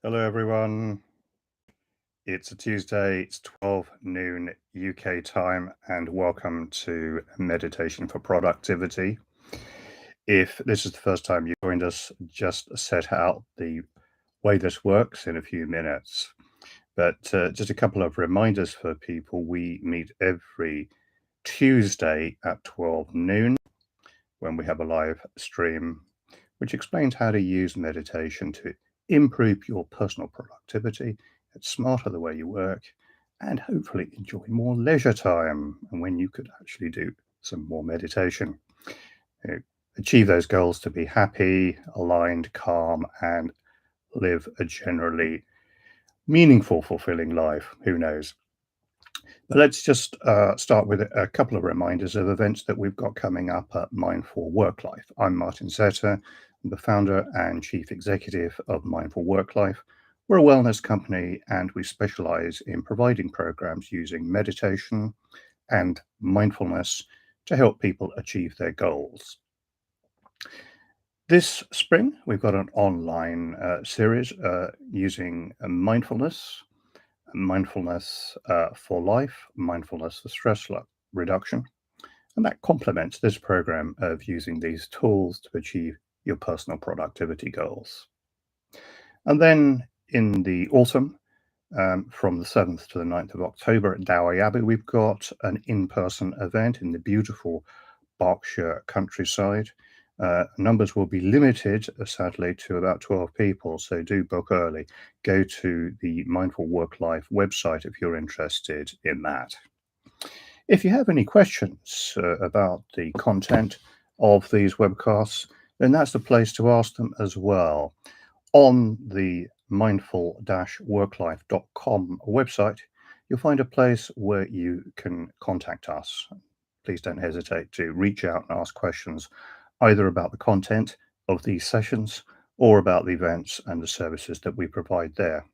Hello, everyone. It's a Tuesday, it's 12 noon UK time, and welcome to Meditation for Productivity. If this is the first time you joined us, just set out the way this works in a few minutes. But just a couple of reminders for people. We meet every Tuesday at 12 noon when we have a live stream, which explains how to use meditation to improve your personal productivity, get smarter the way you work, and hopefully enjoy more leisure time and when you could actually do some more meditation. You know, achieve those goals to be happy, aligned, calm, and live a generally meaningful, fulfilling life. Who knows? But let's just start with a couple of reminders of events that we've got coming up at Mindful Work Life. I'm Martin Zetter, the founder and chief executive of Mindful Work Life. We're a wellness company and we specialize in providing programs using meditation and mindfulness to help people achieve their goals. This spring, we've got an online series using mindfulness for life, mindfulness for stress reduction. And that complements this program of using these tools to achieve your personal productivity goals. And then in the autumn, from the 7th to the 9th of October at Dowie Abbey, we've got an in-person event in the beautiful Berkshire countryside. Numbers will be limited, sadly, to about 12 people, so do book early. Go to the Mindful Work Life website if you're interested in that. If you have any questions about the content of these webcasts, then that's the place to ask them as well. On the mindful-worklife.com website, you'll find a place where you can contact us. Please don't hesitate to reach out and ask questions either about the content of these sessions or about the events and the services that we provide there.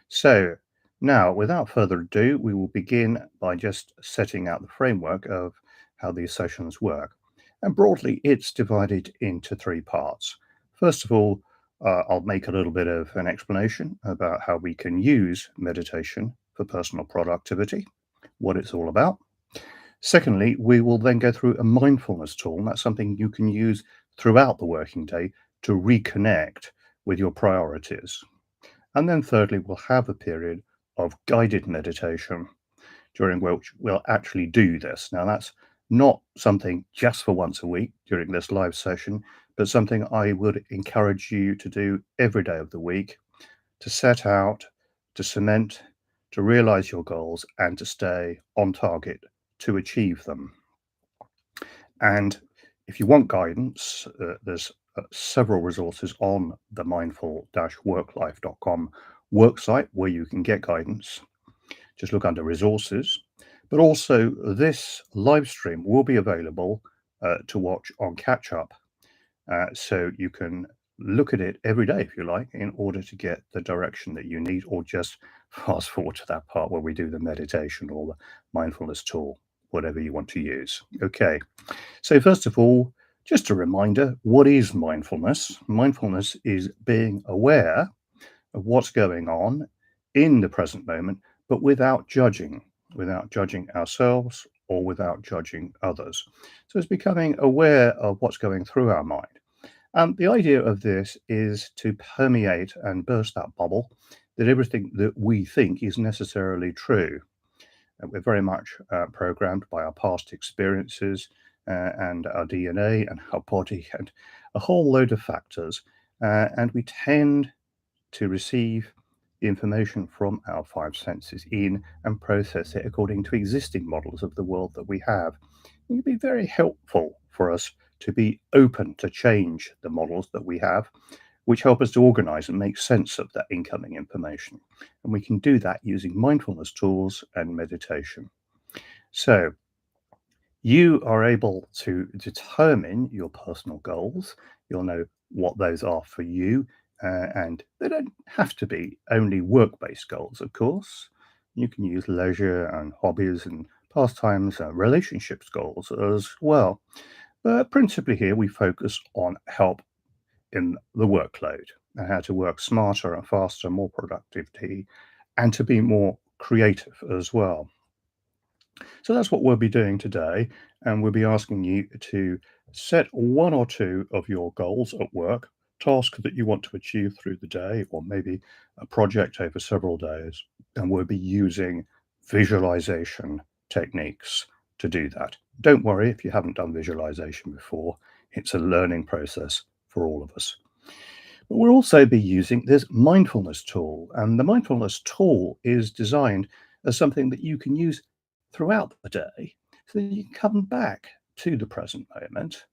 So now, without further ado, we will begin by just setting out the framework of how these sessions work. And broadly, it's divided into three parts. First of all, I'll make a little bit of an explanation about how we can use meditation for personal productivity, what it's all about. Secondly, we will then go through a mindfulness tool, and that's something you can use throughout the working day to reconnect with your priorities. And then thirdly, we'll have a period of guided meditation during which we'll actually do this. Now, that's not something just for once a week during this live session, but something I would encourage you to do every day of the week to set out, to cement, to realize your goals, and to stay on target to achieve them. And if you want guidance, there's several resources on the mindful-worklife.com worksite where you can get guidance. Just look under resources. But also, this live stream will be available to watch on catch up. So you can look at it every day if you like, in order to get the direction that you need, or just fast forward to that part where we do the meditation or the mindfulness tool, whatever you want to use. Okay. So, first of all, just a reminder, what is mindfulness? Mindfulness is being aware of what's going on in the present moment, but without judging ourselves or without judging others. So, it's becoming aware of what's going through our mind. And the idea of this is to permeate and burst that bubble that everything that we think is necessarily true. We're very much programmed by our past experiences and our DNA and our body and a whole load of factors. And we tend to receive the information from our five senses in and process it according to existing models of the world that we have. It can be very helpful for us to be open to change the models that we have, which help us to organize and make sense of that incoming information. And we can do that using mindfulness tools and meditation. So, you are able to determine your personal goals. You'll know what those are for you, and they don't have to be only work-based goals, of course. You can use leisure and hobbies and pastimes and relationships goals as well. But principally here, we focus on help in the workload. and how to work smarter and faster, more productivity, and to be more creative as well. So that's what we'll be doing today. And we'll be asking you to set one or two of your goals at work, tasks that you want to achieve through the day, or maybe a project over several days. And we'll be using visualization techniques to do that. Don't worry if you haven't done visualization before, it's a learning process for all of us. But we'll also be using this mindfulness tool. And the mindfulness tool is designed as something that you can use throughout the day so that you can come back to the present moment.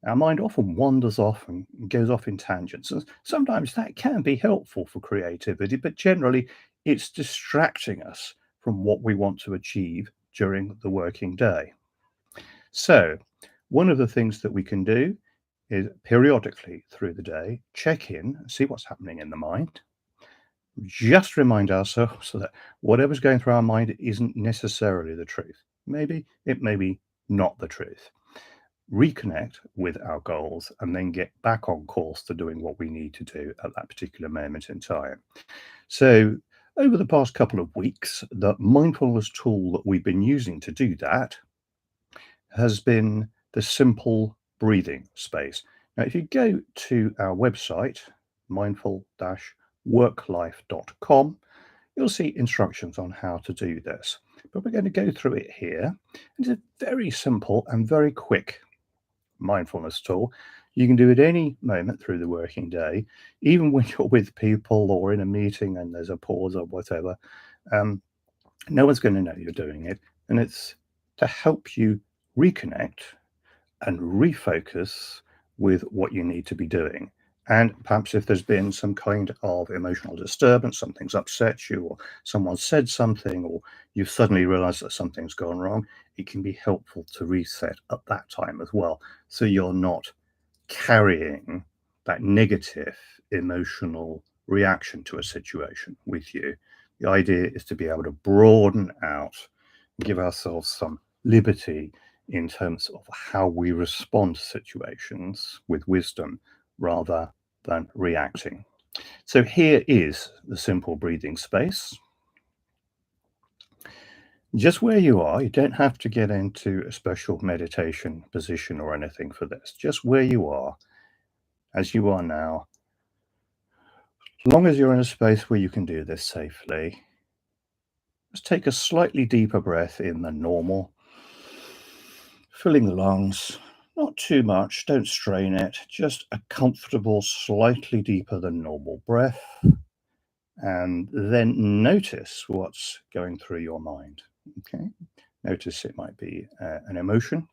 Our mind often wanders off and goes off in tangents. And sometimes that can be helpful for creativity, but generally it's distracting us from what we want to achieve during the working day. So, one of the things that we can do is periodically through the day check in, see what's happening in the mind. Just remind ourselves that whatever's going through our mind isn't necessarily the truth. Maybe it may be not the truth. Reconnect with our goals and then get back on course to doing what we need to do at that particular moment in time. So, over the past couple of weeks, the mindfulness tool that we've been using to do that has been the simple breathing space. Now, if you go to our website, mindful-worklife.com, you'll see instructions on how to do this. But we're going to go through it here. It's a very simple and very quick mindfulness tool. You can do it any moment through the working day, even when you're with people or in a meeting and there's a pause or whatever. Um, no one's going to know you're doing it. And it's to help you reconnect and refocus with what you need to be doing. And perhaps if there's been some kind of emotional disturbance, something's upset you, or someone said something, or you've suddenly realized that something's gone wrong, it can be helpful to reset at that time as well. So you're not carrying that negative emotional reaction to a situation with you. The idea is to be able to broaden out, give ourselves some liberty in terms of how we respond to situations with wisdom rather than reacting. So here is the simple breathing space. Just where you are, you don't have to get into a special meditation position or anything for this. Just where you are, as you are now, as long as you're in a space where you can do this safely, just take a slightly deeper breath in than normal, filling the lungs. Not too much, don't strain it, just a comfortable, slightly deeper than normal breath. And then notice what's going through your mind. Okay, notice it might be an emotion,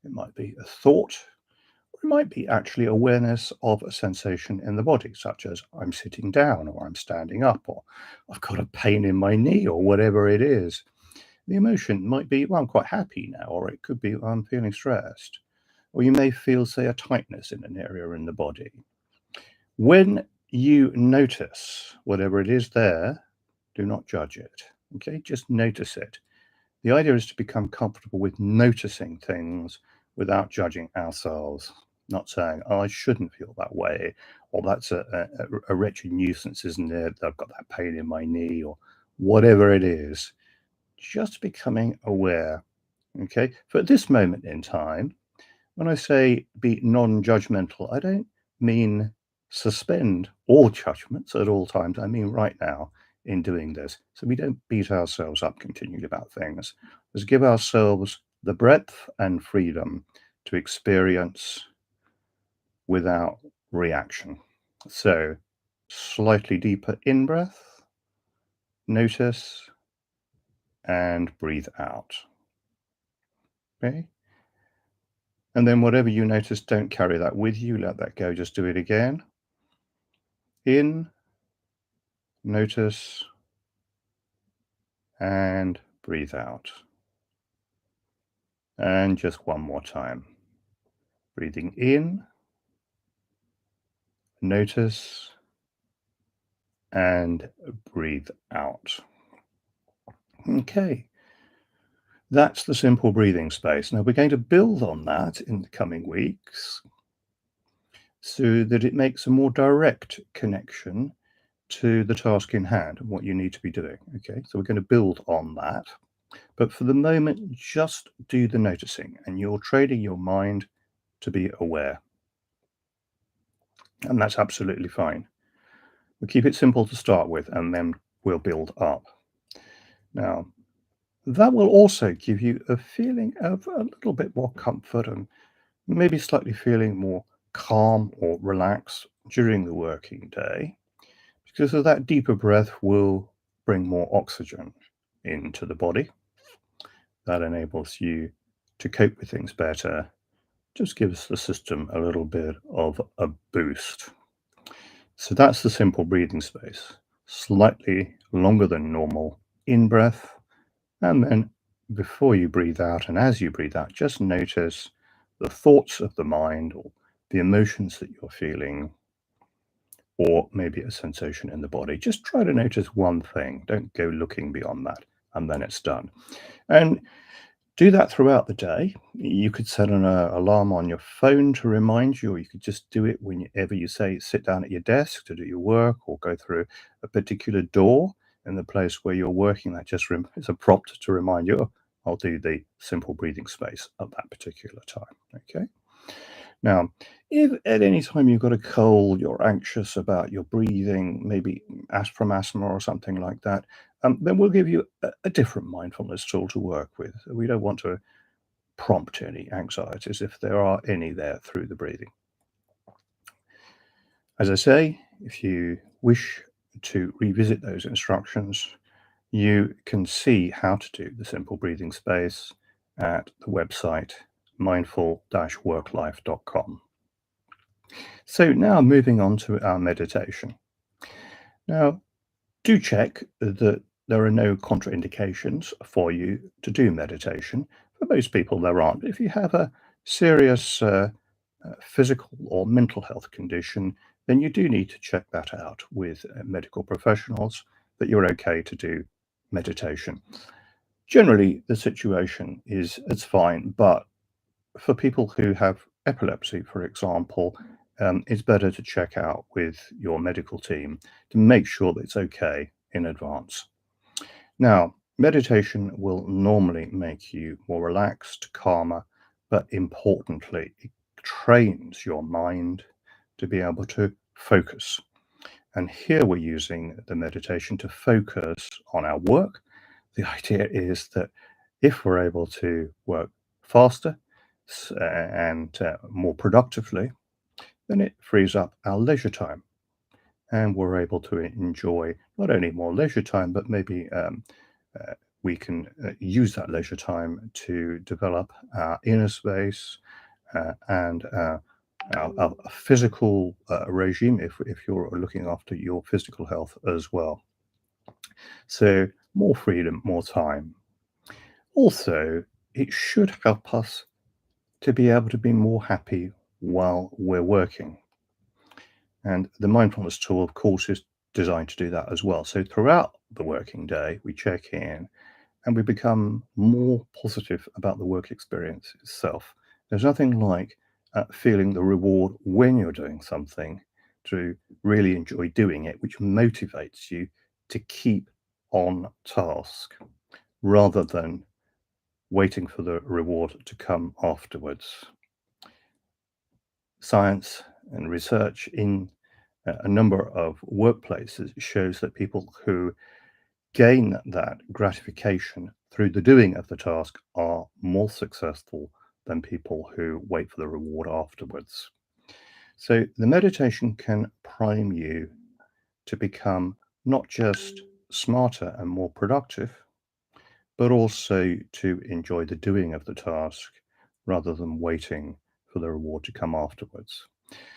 it might be a thought, or it might be actually awareness of a sensation in the body, such as I'm sitting down, or I'm standing up, or I've got a pain in my knee, or whatever it is. The emotion might be, well, I'm quite happy now, or it could be, well, I'm feeling stressed. Or you may feel, say, a tightness in an area in the body. When you notice whatever it is there, do not judge it. Okay, just notice it. The idea is to become comfortable with noticing things without judging ourselves, not saying, oh, I shouldn't feel that way, or that's a wretched nuisance, isn't it? I've got that pain in my knee, or whatever it is. Just becoming aware. Okay, for at this moment in time, when I say be non-judgmental, I don't mean suspend all judgments at all times. I mean right now in doing this. So we don't beat ourselves up continually about things. Let's give ourselves the breadth and freedom to experience without reaction. So slightly deeper in breath, notice, and breathe out. Okay. And then whatever you notice, don't carry that with you. Let that go. Just do it again. In, notice, and breathe out. And just one more time. Breathing in, notice, and breathe out. Okay. That's the simple breathing space. Now we're going to build on that in the coming weeks so that it makes a more direct connection to the task in hand and what you need to be doing. Okay, so we're going to build on that. But for the moment, just do the noticing and you're training your mind to be aware. And that's absolutely fine. We'll keep it simple to start with and then we'll build up. Now, that will also give you a feeling of a little bit more comfort and maybe slightly feeling more calm or relaxed during the working day, because of that deeper breath will bring more oxygen into the body. That enables you to cope with things better, just gives the system a little bit of a boost. So that's the simple breathing space. Slightly longer than normal in breath, and then before you breathe out and as you breathe out, just notice the thoughts of the mind or the emotions that you're feeling, or maybe a sensation in the body. Just try to notice one thing. Don't go looking beyond that, and then it's done. And do that throughout the day. You could set an alarm on your phone to remind you, or you could just do it whenever you say sit down at your desk to do your work or go through a particular door in the place where you're working. That just is a prompt to remind you, "Oh, I'll do the simple breathing space at that particular time." Okay. Now, if at any time you've got a cold, you're anxious about your breathing, maybe from asthma or something like that, then we'll give you a different mindfulness tool to work with. We don't want to prompt any anxieties if there are any there through the breathing. As I say, if you wish to revisit those instructions, you can see how to do the simple breathing space at the website mindful-worklife.com. So now moving on to our meditation. Now, do check that there are no contraindications for you to do meditation. For most people, there aren't. If you have a serious physical or mental health condition, then you do need to check that out with medical professionals that you're okay to do meditation. Generally, the situation is it's fine, but for people who have epilepsy, for example, it's better to check out with your medical team to make sure that it's okay in advance. Now, meditation will normally make you more relaxed, calmer, but importantly, it trains your mind to be able to focus. And here we're using the meditation to focus on our work. The idea is that if we're able to work faster and more productively, then it frees up our leisure time. And we're able to enjoy not only more leisure time, but maybe uh, we can use that leisure time to develop our inner space and our physical regime if you're looking after your physical health as well. So, more freedom, more time. Also, it should help us to be able to be more happy while we're working. And the mindfulness tool, of course, is designed to do that as well. So, throughout the working day, we check in and we become more positive about the work experience itself. There's nothing like feeling the reward when you're doing something to really enjoy doing it, which motivates you to keep on task rather than waiting for the reward to come afterwards. Science and research in a number of workplaces shows that people who gain that gratification through the doing of the task are more successful than people who wait for the reward afterwards. So the meditation can prime you to become not just smarter and more productive, but also to enjoy the doing of the task rather than waiting for the reward to come afterwards.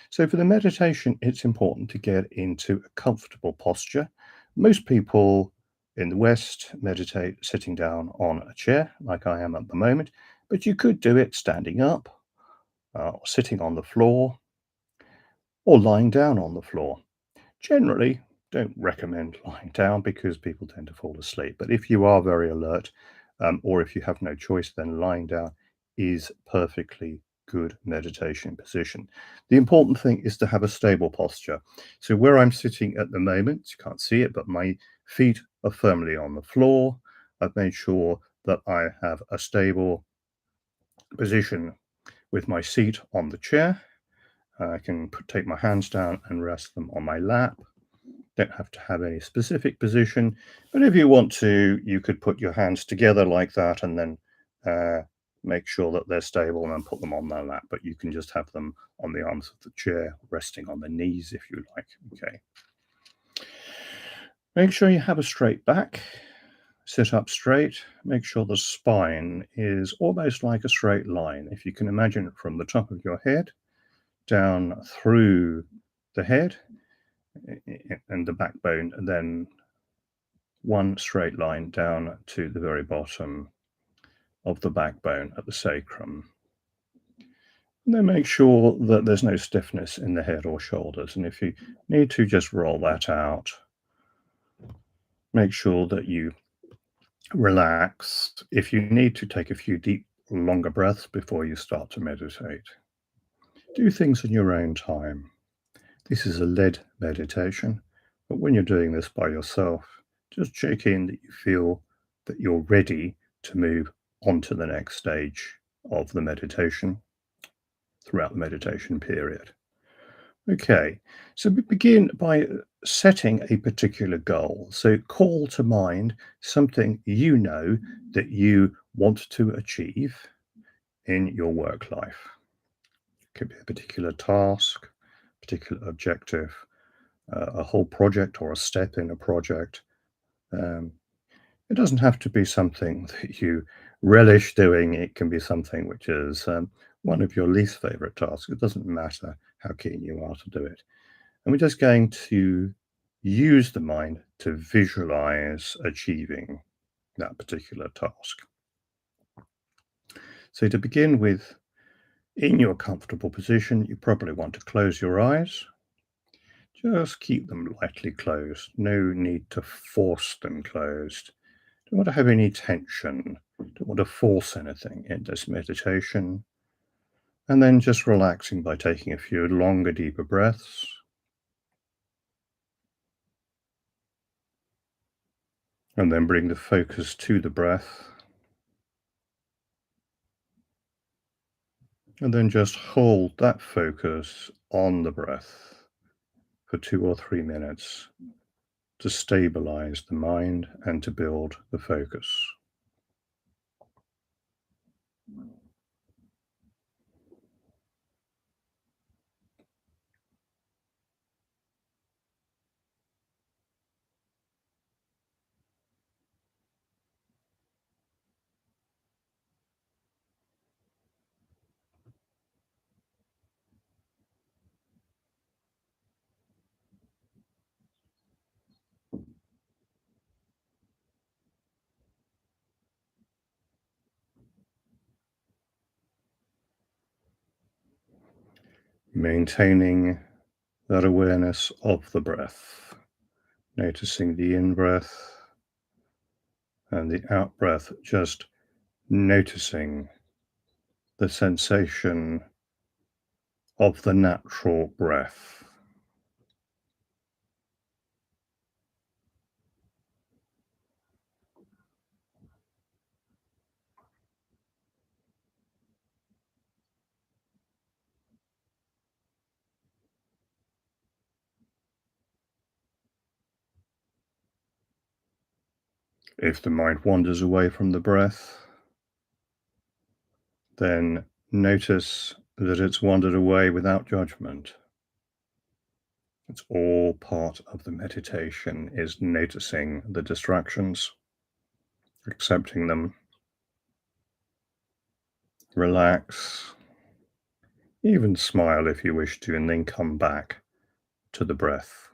So, for the meditation, it's important to get into a comfortable posture. Most people in the West meditate sitting down on a chair, like I am at the moment, but you could do it standing up, or sitting on the floor, or lying down on the floor. Generally, don't recommend lying down because people tend to fall asleep. But if you are very alert, or if you have no choice, then lying down is perfectly good meditation position. The important thing is to have a stable posture. So where I'm sitting at the moment, you can't see it, but my feet are firmly on the floor. I've made sure that I have a stable position with my seat on the chair. I can take my hands down and rest them on my lap. Don't have to have any specific position, but if you want to, you could put your hands together like that and then uh, make sure that they're stable and then put them on their lap. But you can just have them on the arms of the chair, resting on the knees if you like. Okay. Make sure you have a straight back. Sit up straight. Make sure the spine is almost like a straight line. If you can imagine it from the top of your head down through the head and the backbone, and then one straight line down to the very bottom of the backbone at the sacrum. And then make sure that there's no stiffness in the head or shoulders. And if you need to, just roll that out. Make sure that you relax. If you need to, take a few deep, longer breaths before you start to meditate. Do things in your own time. This is a led meditation, but when you're doing this by yourself, just check in that you feel that you're ready to move on to the next stage of the meditation throughout the meditation period. Okay, so we begin by setting a particular goal. So call to mind something you know that you want to achieve in your work life. It could be a particular task, particular objective, a whole project or a step in a project. Um, it doesn't have to be something that you relish doing. It can be something which is one of your least favorite tasks. It doesn't matter how keen you are to do it. And we're just going to use the mind to visualize achieving that particular task. So to begin with, in your comfortable position, you probably want to close your eyes. Just keep them lightly closed. No need to force them closed. Don't want to have any tension. Don't want to force anything in this meditation. And then just relaxing by taking a few longer, deeper breaths. And then bring the focus to the breath. And then just hold that focus on the breath for 2 or 3 minutes to stabilize the mind and to build the focus. Maintaining that awareness of the breath, noticing the in-breath and the out-breath, just noticing the sensation of the natural breath. If the mind wanders away from the breath, then notice that it's wandered away without judgment. It's all part of the meditation, is noticing the distractions, accepting them, relax, even smile if you wish to, and then come back to the breath.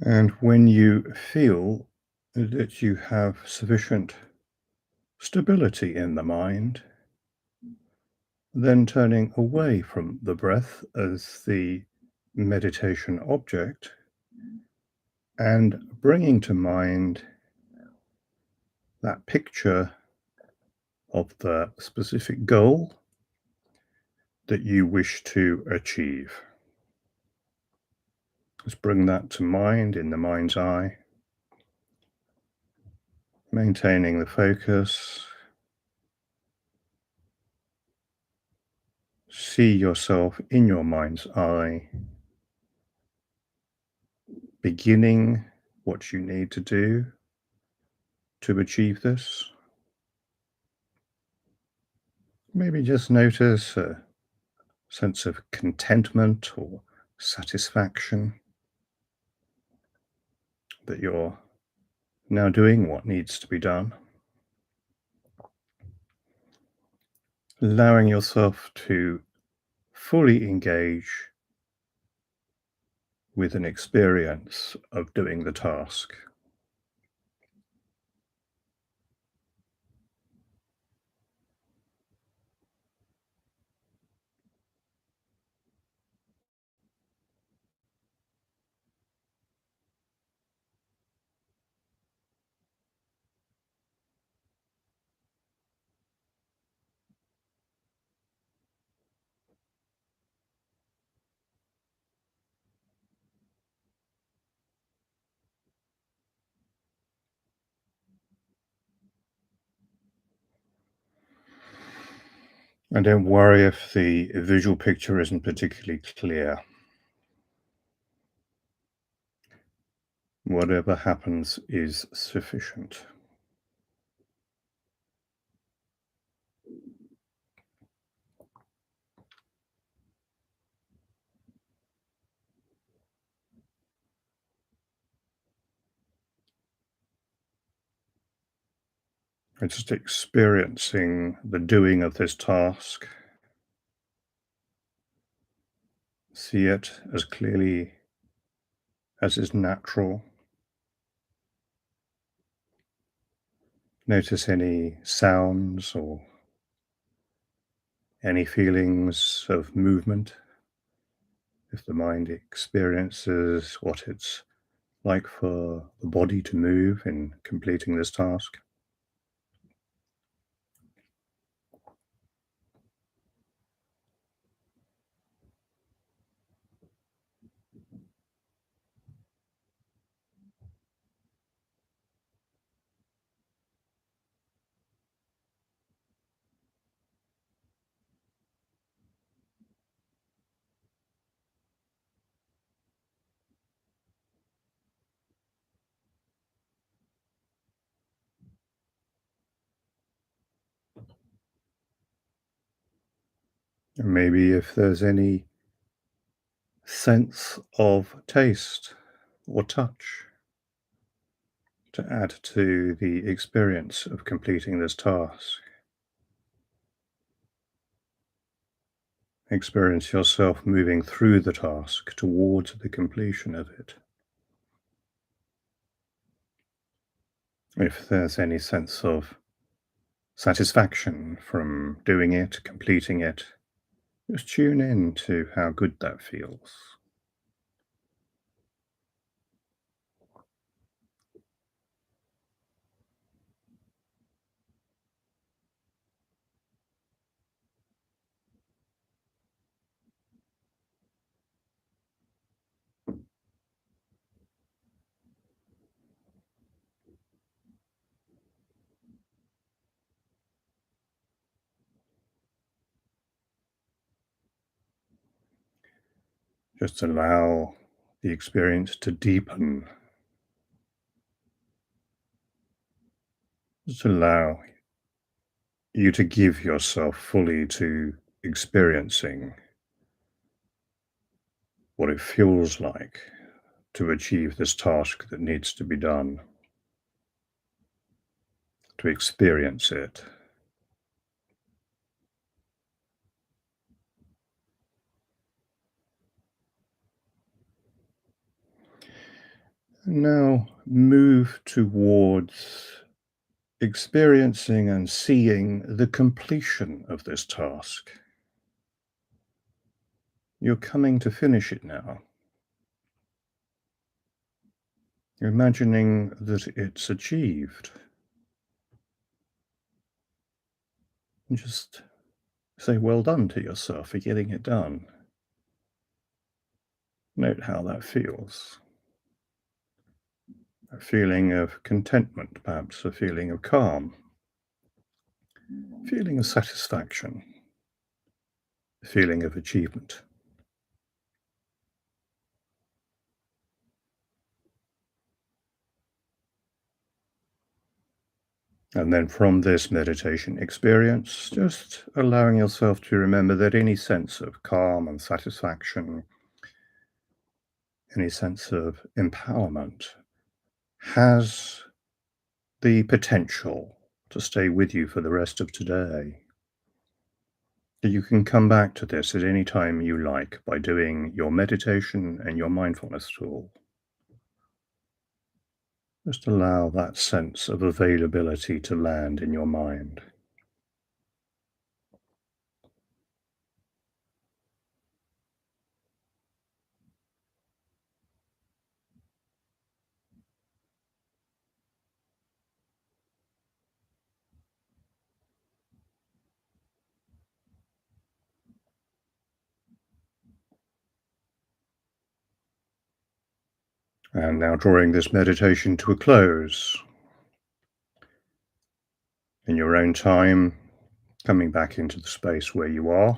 And when you feel that you have sufficient stability in the mind, then turning away from the breath as the meditation object and bringing to mind that picture of the specific goal that you wish to achieve. Just bring that to mind in the mind's eye, maintaining the focus. See yourself in your mind's eye, beginning what you need to do to achieve this. Maybe just notice a sense of contentment or satisfaction that you're now doing what needs to be done. Allowing yourself to fully engage with an experience of doing the task. And don't worry if the visual picture isn't particularly clear. Whatever happens is sufficient. It's just experiencing the doing of this task. See it as clearly as is natural. Notice any sounds or any feelings of movement. If the mind experiences what it's like for the body to move in completing this task. And maybe if there's any sense of taste or touch to add to the experience of completing this task. Experience yourself moving through the task towards the completion of it. If there's any sense of satisfaction from doing it, completing it, just tune in to how good that feels. Just allow the experience to deepen. Just allow you to give yourself fully to experiencing what it feels like to achieve this task that needs to be done, to experience it. Now move towards experiencing and seeing the completion of this task. You're coming to finish it now. You're imagining that it's achieved. And just say well done to yourself for getting it done. Note how that feels. A feeling of contentment, perhaps a feeling of calm, a feeling of satisfaction, a feeling of achievement. And then from this meditation experience, just allowing yourself to remember that any sense of calm and satisfaction, any sense of empowerment, has the potential to stay with you for the rest of today. You can come back to this at any time you like by doing your meditation and your mindfulness tool. Just allow that sense of availability to land in your mind. And now drawing this meditation to a close, in your own time, coming back into the space where you are,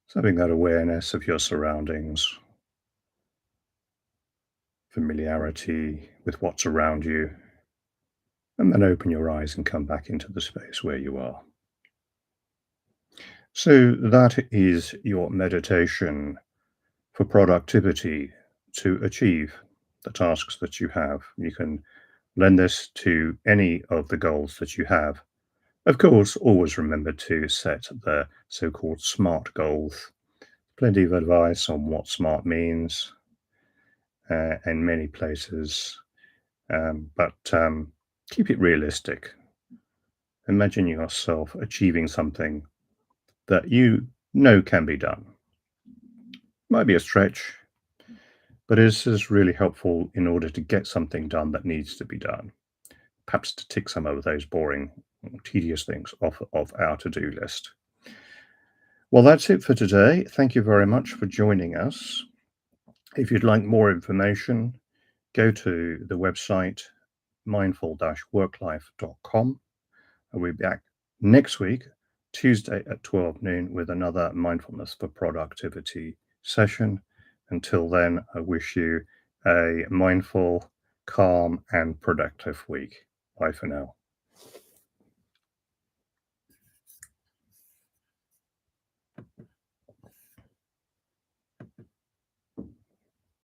so having that awareness of your surroundings, familiarity with what's around you, and then open your eyes and come back into the space where you are. So that is your meditation for productivity to achieve the tasks that you have. You can lend this to any of the goals that you have. Of course, always remember to set the so-called SMART goals. Plenty of advice on what SMART means in many places, but keep it realistic. Imagine yourself achieving something that you know can be done. Might be a stretch, but is really helpful in order to get something done that needs to be done. Perhaps to tick some of those boring, tedious things off of our to-do list. Well, that's it for today. Thank you very much for joining us. If you'd like more information, go to the website mindful-worklife.com. And we'll be back next week, Tuesday at 12 noon, with another Mindfulness for Productivity session. Until then, I wish you a mindful, calm, and productive week. Bye for now.